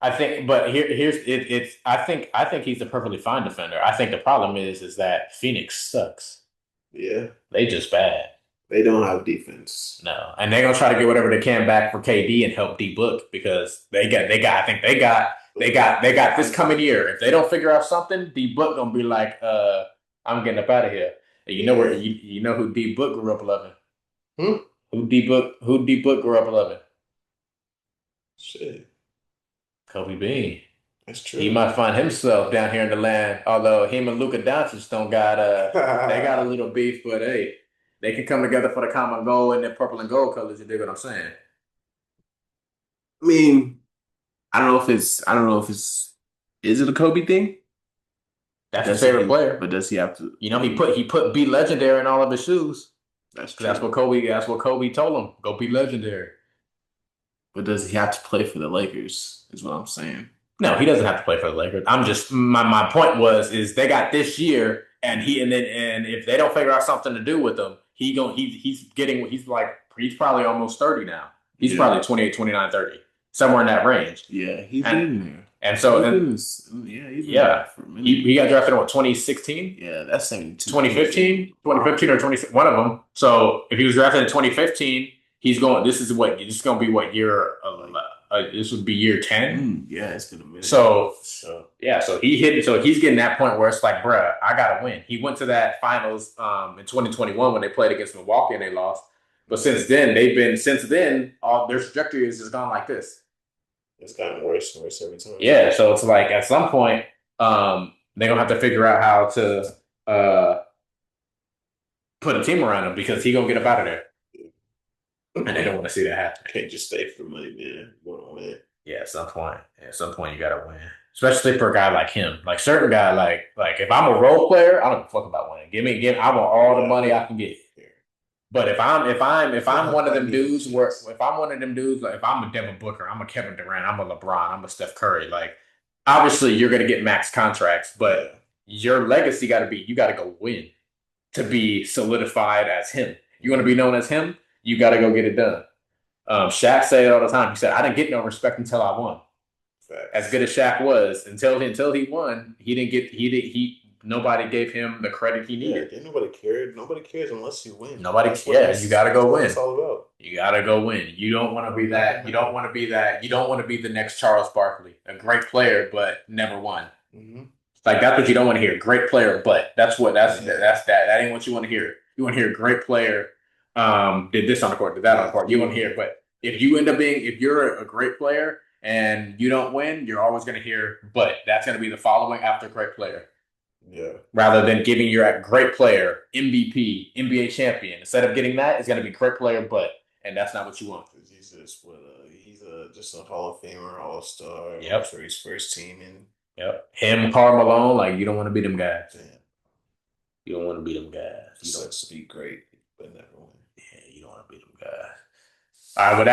I think, but here's it. I think he's a perfectly fine defender. I think the problem is that Phoenix sucks. Yeah, They just bad. they don't have defense. No, and they're gonna try to get whatever they can back for KD and help D Book because I think they got this coming year. If they don't figure out something, D Book gonna be like, I'm getting up out of here. And you know where you know who D Book grew up loving? Hmm? Who D Book grew up loving? Shit, Kobe Bean. that's He true. might find himself down here in the land. Although him and Luka Doncic don't got they got a little beef, but hey, they can come together for the common goal in their purple and gold colors. You dig what I'm saying? I mean, I don't know if it's. Is it a Kobe thing? That's his favorite player. But does he have to? You know, he put be legendary in all of his shoes. That's true. That's what Kobe told him. Go be legendary. But does he have to play for the Lakers? Is what I'm saying. No, he doesn't have to play for the Lakers. I'm just my point is they got this year and if they don't figure out something to do with him, he's probably almost 30 now. He's probably 28, 29, 30, somewhere in that range. Yeah, he's And been there. and so He's been yeah, there for a minute. he got drafted in what 2016? Yeah, that's 72. 2015, 2015 or 20, one of them. So if he was drafted in 2015, he's going. This is going to be what year? This would be year 10. Yeah, it's been a minute. So yeah, so he's getting that point where it's like, bruh, I gotta win. He went to that finals in 2021 when they played against Milwaukee and they lost. But since then all their trajectory has just gone like this. It's gotten worse and worse every time. Yeah, so it's like at some point, they're gonna have to figure out how to put a team around him because he gonna get up out of there, and they don't want to see that happen. Can't just stay for the money, man. You want to win. Yeah, at some point you gotta win, especially for a guy like him. Like certain guy, like if I'm a role player, I don't give a fuck about winning. I want all the money I can get. But if I'm one of them dudes where if I'm one of them dudes like if I'm a Devin Booker, I'm a Kevin Durant, I'm a LeBron, I'm a Steph Curry, like obviously you're gonna get max contracts, but your legacy gotta be you gotta go win to be solidified as him. You want to be known as him, you gotta go get it done. Shaq said it all the time. He said, I didn't get no respect until I won. Facts. As good as Shaq was, until he won, nobody gave him the credit he needed. Yeah, nobody cared. Nobody cares unless you win. You gotta go win. That's all about. You gotta go win. You don't want to be that. You don't want to be that. You don't want to be the next Charles Barkley, a great player but never won. Mm-hmm. Like that's what you don't want to hear. Great player, but that ain't what you want to hear. You want to hear great player. Did this on the court, did that on the court. You want to hear, but if you're a great player and you don't win, you're always going to hear, but that's going to be the following after great player. Yeah. Rather than giving your great player, MVP, NBA champion. Instead of getting that, it's going to be great player, but, and that's not what you want. He's just a Hall of Famer, All Star. Yep. For his first team, and yep, him, Karl Malone, like you don't want to be them guys. damn. You don't want to be them guys. He sucks to be great, but never win. Yeah, you don't want to be them guys. All right, but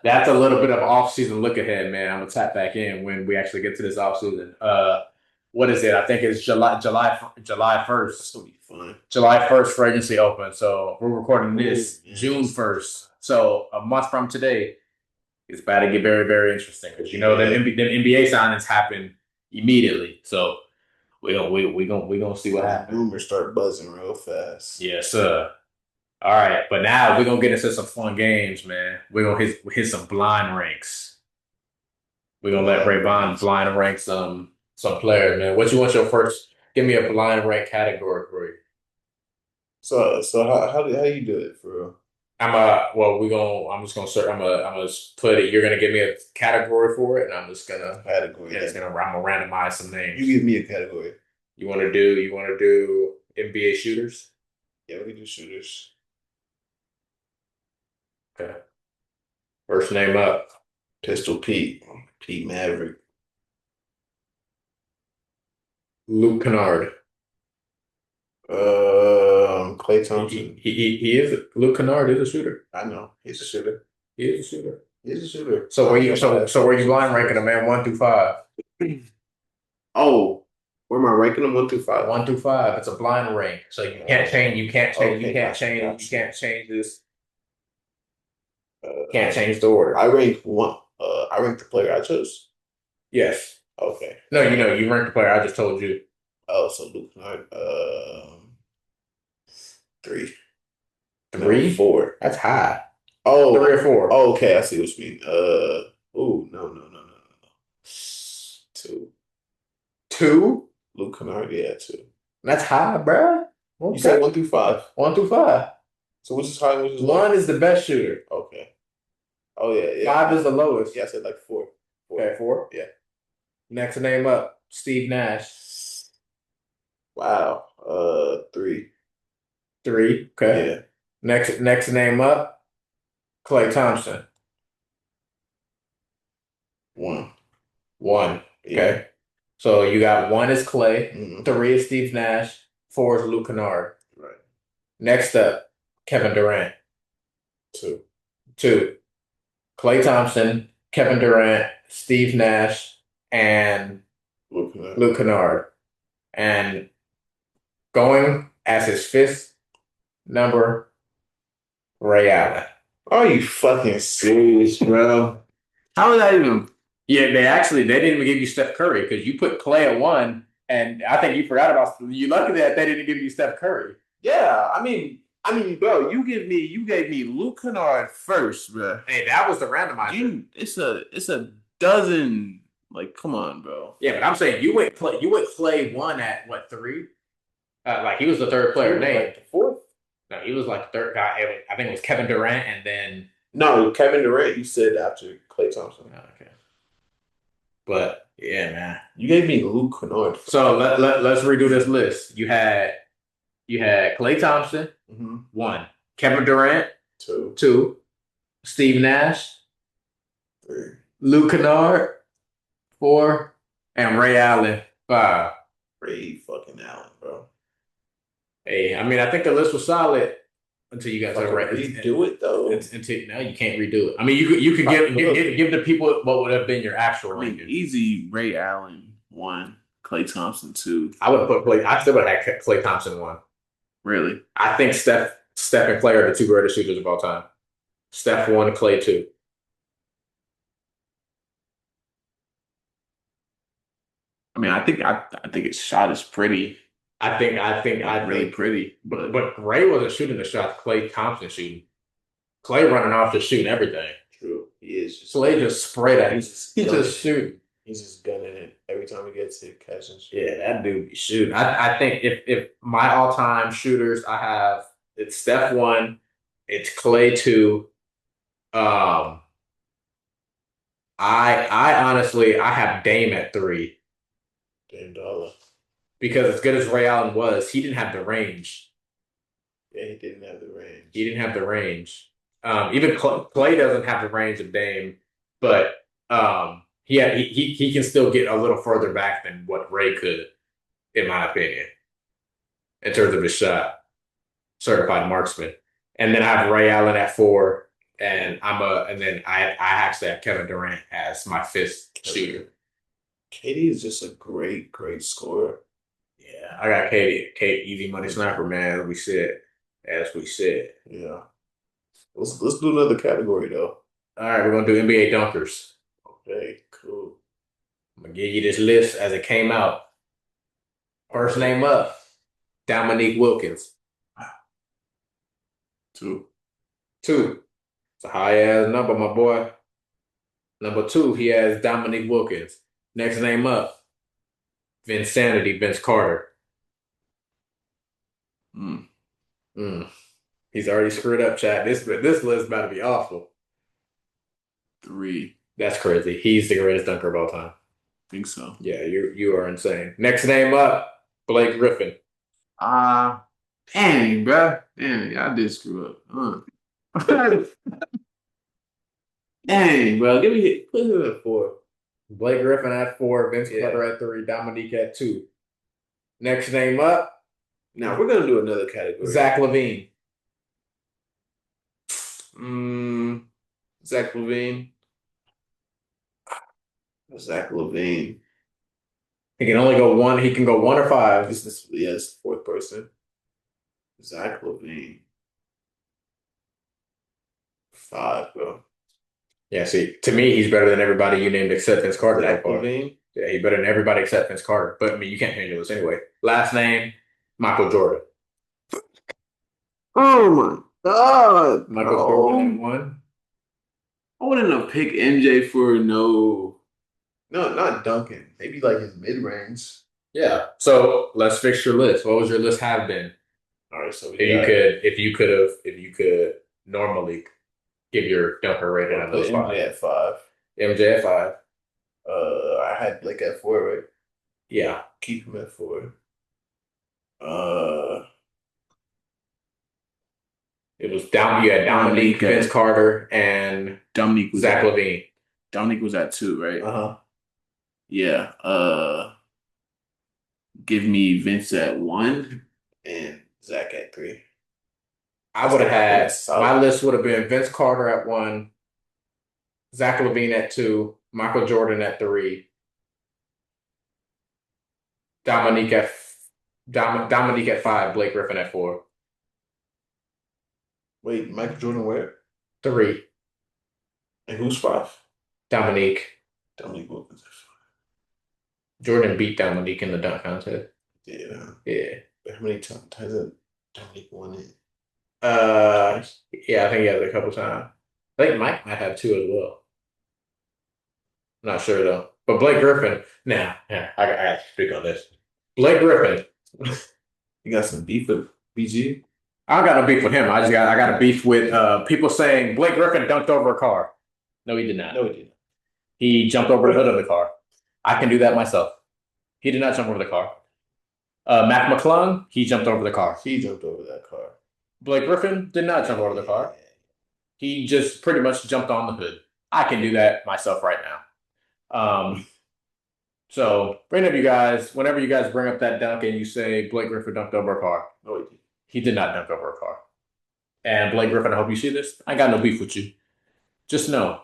that's a little bit of off-season look ahead, man. I'm gonna tap back in when we actually get to this off-season. What is it? I think it's July 1st. That's gonna be fun. July 1st for agency open. So we're recording this June 1st. So a month from today, it's about to get very, very interesting because you know that them NBA signings happen immediately. So we gonna see what happens. Rumors start buzzing real fast. Yes, sir. All right, but now we're gonna get into some fun games, man. We're gonna hit some blind ranks. We're gonna let Ray Blind Bond ranks. blind rank some players, man. What you want your first? Give me a blind rank category for you. So how you do it for real? I'm just gonna search. I'm gonna put it. You're gonna give me a category for it, and I'm just gonna Category. yeah, it's gonna I'm gonna randomize some You names. give me a category. You wanna do NBA shooters? Yeah, we can do shooters. Okay. First name up, Pistol Pete. Pete Maverick. Luke Kennard. Clay He, Thompson. he, he, he is Luke Kennard is a shooter. I know. He's a shooter. He is a shooter. He's a shooter. So I where don't you know about so that. so where you So blind ranking a first. man 1 through 5? Oh, where am I ranking them? 1 through 5. 1 through 5. It's a blind rank. So you can't change. You can't change. You Okay, can't gotcha, change. You gotcha. can't change this. Can't Uh, change the order. I rank one. I rank the player I chose. Yes. Okay. No, you ranked the player. I just told you. So Luke Knight, 3. No, Three? 4. That's high. Oh, 3 or 4. oh, okay. I see what you mean. Oh, no. 2. Two? Luke Kennard, yeah, 2. That's high, bruh. You said Okay. 1 through 5. 1 through 5. So which is high, which is low? One is the best shooter. Okay. Oh yeah. 5 is the lowest. Yeah, I said like 4. 4. Okay, 4. Yeah. Next name up, Steve Nash. Wow. 3. 3. Okay. Yeah. Next name up, Klay Thompson. 1. 1. Yeah. Okay. So you got 1 is Clay, Hmm. 3 is Steve Nash, 4 is Luke Kennard. Right. Next up, Kevin Durant. 2. 2, Klay Thompson, Kevin Durant, Steve Nash, and Luke Kennard. Luke Kennard. And going as his fifth number, Ray Allen. Are you fucking serious, bro? How is that even? Yeah, they didn't even give you Steph Curry because you put Clay at 1, and I think you forgot about you. Lucky that they didn't give you Steph Curry. Yeah, bro, you gave me Luke Kennard first, bro. Hey, that was the randomizer. It's a dozen. Like, come on, bro. Yeah, but I'm saying you went Clay 1 at what 3? Like he was the third player named. Like the fourth? No, he was like the third guy. I think it was Kevin Durant, and then No, Kevin Durant. You said after Clay Thompson. okay. But yeah, man. You gave me Luke Kennard first. So let's redo this list. You had Klay Thompson, Mm-hmm. 1, Kevin Durant, 2, 2, Steve Nash, 3. Luke Kennard, 4, and Ray Allen, 5. Ray fucking Allen, bro. Hey, I mean, I think the list was solid until you got to Fucking Ray. redo it though. Until now, you can't redo it. I mean, you could give the people what would have been your actual ranking. Easy. Ray Allen 1, Clay Thompson 2. I would have put Clay. I still would have had Klay Thompson 1. Really? I think Steph and Clay are the 2 greatest shooters of all time. Steph 1, Clay 2. I mean, I think his shot is pretty, I really think, pretty, but but Ray wasn't shooting the shots. Klay Thompson shooting. Clay running off just shooting everything. true. He is just Clay just sprayed at. He's gunning just it. shooting. He's just gunning it every time he gets it, catching shit. Yeah, that dude be shooting. I think if my all time shooters, I have it's Steph 1, it's Clay 2. Um, I honestly I have Dame at 3 Damn dollar. because as good as Ray Allen was, he didn't have the range. Yeah, he didn't have the range. He didn't have the range. Even Clay doesn't have the range of Dame, but he can still get a little further back than what Ray could, in my opinion, in terms of his shot. Certified marksman. And then I have Ray Allen at 4, and then I actually have Kevin Durant as my 5th shooter. KD is just a great scorer. Yeah, I got Kate, easy money sniper, man. As we said. Yeah. Let's do another category though. All right, we're gonna do NBA dunkers. Okay, cool. I'm gonna give you this list as it came out. First name up, Dominique Wilkins. Two. Two. It's a high ass number, my boy. Number two, he has Dominique Wilkins. Next name up, Vince Sanity, Vince Carter. Mm. Mm. He's already screwed up, Chad. This list about to be awful. Three. That's crazy. He's the greatest dunker of all time. Think so. Yeah, you are insane. Next name up, Blake Griffin. Dang, bro. Dang, I did screw up. Dang, bro. Put him at four. Blake Griffin at four, Vince Yeah. Carter at three, Dominique at two. Next name up, Now we're gonna do another category. Zach LaVine. Zach LaVine. Zach LaVine. He can only go one. He can go one or five. Yes, fourth person. Zach LaVine. Five, bro. Yeah, see, to me, he's better than everybody you named except Vince Carter. Zach LaVine. Yeah, he's better than everybody except Vince Carter. But I mean, you can't change this anyway. Last name, Michael Jordan. Oh my God. Michael Jordan at one. I wouldn't have picked MJ for no. No, not Duncan. Maybe like his mid range. Yeah. So let's fix your list. What would your list have been? All right, so If you could normally give your dunker rating on those MJ five. at five. MJ at five. I had Blake at four, right? Yeah. Keep him at four. Uh, It was down. You had Dominique, Vince Carter, and Dominique was Zach LaVine. Dominique was at two, right? Uh-huh. Yeah. Give me Vince at one and Zach at three. I would have had my list would have been Vince Carter at one, Zach LaVine at two, Michael Jordan at three, Dominique at Dominique at five, Blake Griffin at four. Wait, Michael Jordan where? Three, And who's five? Dominique. Dominique Wilkins at five. Jordan beat Dominique in the dunk contest. Yeah. Yeah. How many times has Dominique won it? Yeah, I think he has a couple times. I think Mike might have two as well. I'm not sure though. But Blake Griffin, nah, yeah, I got to speak on this. Blake Griffin. You got some beef with BG? I don't got no beef with him. I got a beef with people saying Blake Griffin dunked over a car. No, he did not. No, he didn't. He jumped over the hood of the car. I can do that myself. He did not jump over the car. Mac McClung, he jumped over the car. He jumped over that car. Blake Griffin did not jump over the car. He just pretty much jumped on the hood. I can do that myself right now. So bring up you guys, whenever you guys bring up that dunk and you say Blake Griffin dunked over a car. No, he didn't. He did not dunk over a car. And Blake Griffin, I hope you see this. I got no beef with you. Just know,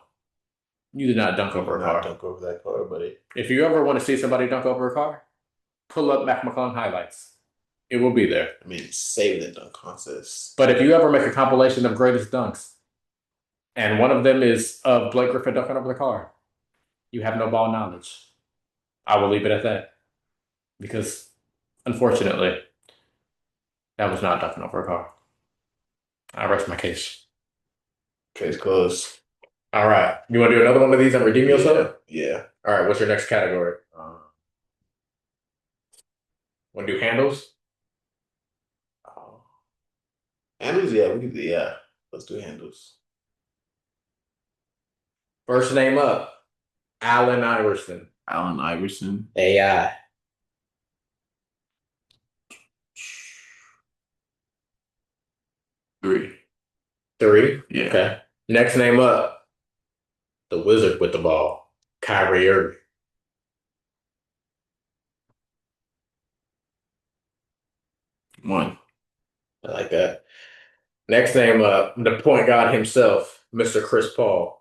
you did not dunk over a car. Dunk over that car, buddy. If you ever want to see somebody dunk over a car, pull up Mac McClung highlights. It will be there. I mean, save the dunk contest. But if you ever make a compilation of greatest dunks, and one of them is of Blake Griffin dunking over the car, you have no ball knowledge. I will leave it at that. Because, unfortunately, that was not dunking over a car. I rest my case. Case closed. All right. You want to do another one of these and redeem yourself? Yeah. All right. What's your next category? Want to do handles? Handles? Yeah, we can do, yeah. Let's do handles. First name up, Allen Iverson. Allen Iverson. AI. Three. Three? Yeah. Okay. Next name up, the wizard with the ball, Kyrie Irving. One. I like that. Next name up, the point guard himself, Mr. Chris Paul.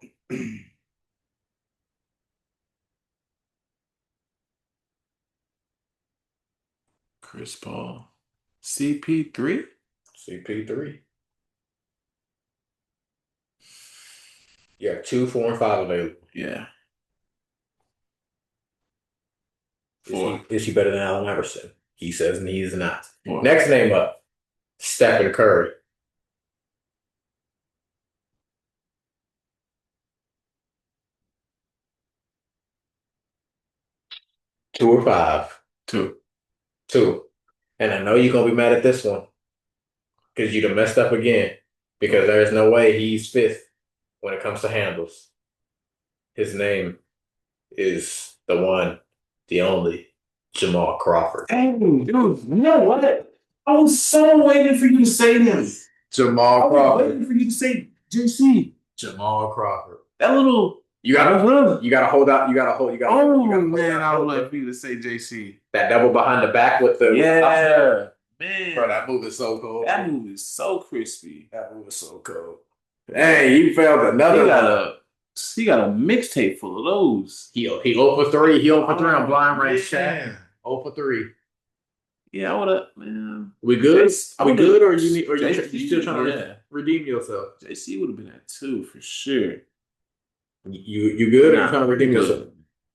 Chris Paul. CP3? CP3. Yeah, 2, 4, and 5 available. Yeah. Four. Is he better than Allen Iverson? He says he is not. Four. Next name up, Stephen Curry. Two or five. Two. Two. And I know you're gonna be mad at this one because you done messed up again. Because there is no way he's fifth when it comes to handles. His name is the one, the only Jamal Crawford. Dang, dude, you know what? I was so waiting for you to say this. I Jamal was Crawford. waiting for you to say JC. Jamal Crawford. That little. You gotta hold out. Oh You gotta hold man, that I was hope, waiting bro. for you to say JC. That double behind the back with the Yeah, bro. man, That move is so cool. that move is so crispy. That move is so cool. Hey, you failed He another got one. a mixtape full of those. He 0 for 3. He 0 for 3 on blind range chat. Man. 0 for 3. Yeah, I would have, man. We good? Are we good, or you still trying to Yeah. redeem yourself? JC would have been at two for sure. You good, or you Nah, trying to redeem yourself? good.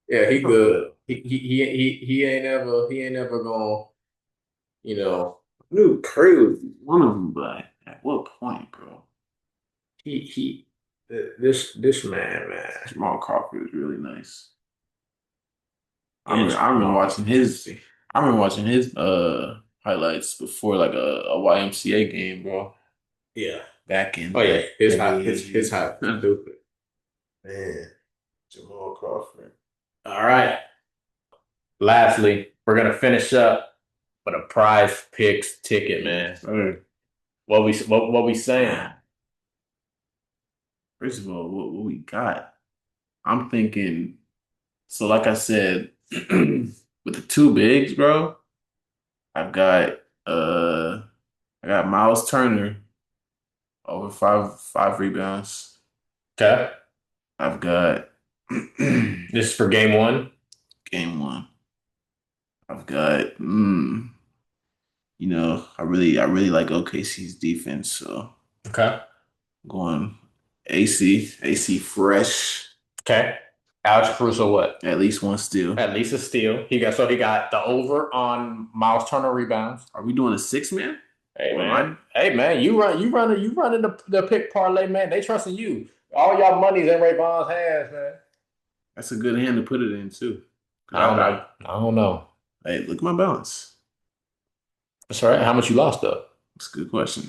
Yeah, he I'm good. good. He ain't never gonna, you know, Knew Curry was one of them, but at what point, bro? he this man. Jamal Crawford is really nice. Yeah, I remember Jamal watching Crawford. his I remember watching his highlights before like a YMCA game, bro. Yeah. Back in Oh yeah, the his day. hype stupid. Man, Jamal Crawford. All right. Lastly, we're gonna finish up with a prize picks ticket, man. Sir. What we saying? First of all, what we got? I'm thinking, so like I said, with the two bigs, bro, I've got I got Miles Turner over five rebounds. Okay. I've got This is for game one. game one. I've got I really like OKC's defense, so Okay. I'm going AC fresh. Okay. Alex Caruso, what? At least one steal. At least a steal. He got the over on Miles Turner rebounds. Are we doing a six man? Hey Or am man. I? Hey man, you running the pick parlay, man. They trusting you. All y'all money's in Ray Bond's hands, man. That's a good hand to put it in too. Cause I don't know. I don't know. hey, look at my balance. That's all right. How much you lost though? That's a good question.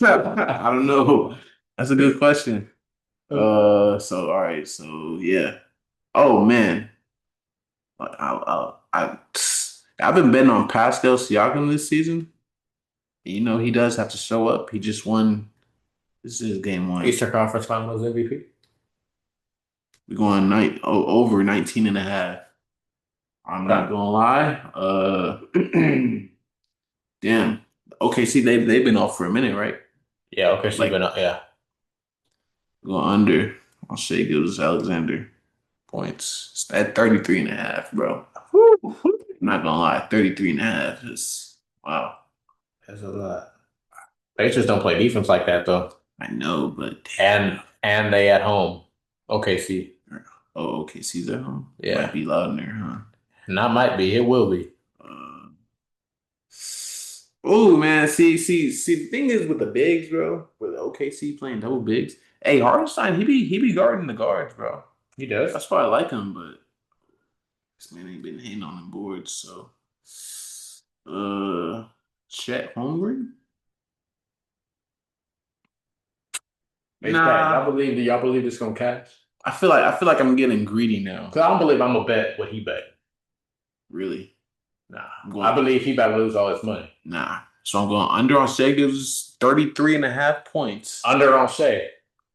I don't know. That's a good question. So all right, so yeah. Oh man, I've been betting on Pascal Siakam this season. You know he does have to show up. He just won. This is game one. Eastern Conference Finals MVP. We're going over 19 and a half. I'm not gonna lie. Damn. Okay, see they've been off for a minute, right? Yeah, okay, she's been Like up. Yeah. go under. I'll say Gildas Alexander points. It's at 33 and a half, bro. I'm not gonna lie, 33 and a half is wow. That's a lot. Pacers don't play defense like that though. I know, but And they at home. OKC. oh, okay, C's at home. Yeah. Might be loud in there, huh? Not might be. It will be. Uh, oh man, see. The thing is with the bigs, bro, with OKC playing double bigs. Hey, Hartenstein, he be guarding the guards, bro. He does. That's why I like him, but this man ain't been hitting on them boards. So, Chet Holmgren. Hey, Stat, Nah, y'all believe this gonna catch? I feel like I'm getting greedy now. Cause I don't believe I'm gonna bet what he bet. Really, Nah. I'm going. I believe he about to lose all his money. Nah. So I'm going under on Shea gives 33 and a half points. Under on Shea.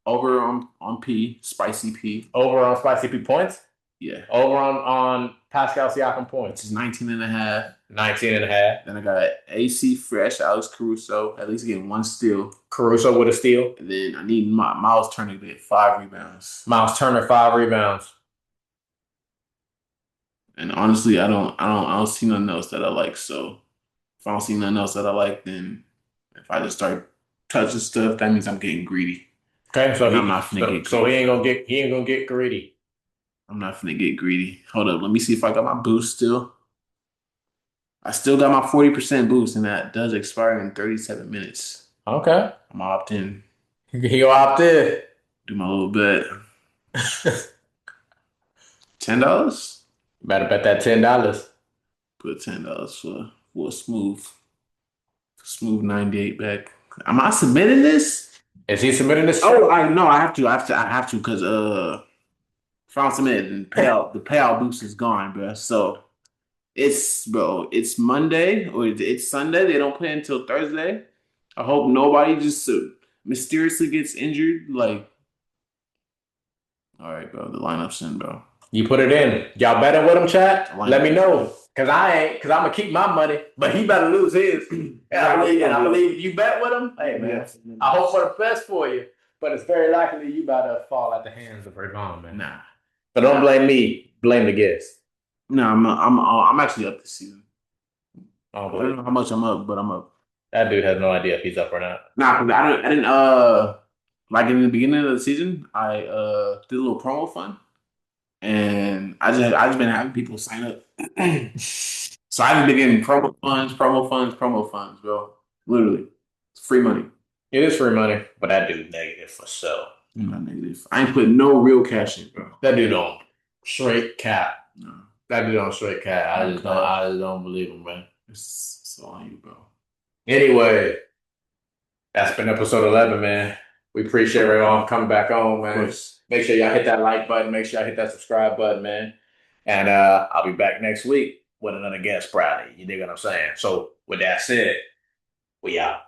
Over on P, Spicy P. Over on Spicy P points. Yeah. Over on Pascal Siakam Which points. is 19 and a half. 19 and a half. Then I got AC Fresh, Alex Caruso, at least getting one steal. Caruso with a steal. And then I need Miles Turner to get 5 rebounds. Miles Turner 5 rebounds. And honestly, I don't see nothing else that I like. So if I don't see nothing else that I like, then if I just start touching stuff, that means I'm getting greedy. Okay, so and I'm not finna get so greedy. he ain't gonna get greedy. I'm not finna get greedy. Hold up, let me see if I got my boost still. I still got my 40% boost, and that does expire in 37 minutes. Okay. I'm gonna opt in, He opt in. do my little bet. $10? Better bet that $10. Put $10 for a smooth 98 back. Am I submitting this? Is he submitting this? Oh, I no, I have to because if I'm submitting the payout boost is gone, bro. So it's Monday or it's Sunday. They don't play until Thursday. I hope nobody just mysteriously gets injured. Like, all right, bro, the lineup's in, bro. You put it in. Y'all betting with him, chat? Let me Lineup. know. Cause I ain't, cause I'm gonna keep my money, but he better lose his. And I believe you bet with him. Hey man, I hope for the best for you, but it's very likely you about to fall at the hands of Ravon, man. Nah, But don't blame me. Blame the guest. nah, I'm actually up this season. I don't I don't blame know you. how much I'm up, but I'm up. That dude has no idea if he's up or not. Nah, 'cause I didn't like in the beginning of the season, I did a little promo fund and I just been having people sign up. So I've been getting promo funds, bro. Literally. It's free money. It is free money, but that dude negative for sure. I'm not negative. I ain't putting no real cash in, bro. That dude on straight cap. No. That dude on straight cap. I just don't. Okay. I just don't believe him, man. It's all on you, bro. Anyway, that's been episode 11, man. We appreciate everyone coming back on, Of man. course. Make sure y'all hit that like button. Make sure y'all hit that subscribe button, man. And I'll be back next week with another guest, probably. You dig what I'm saying? So with that said, we out.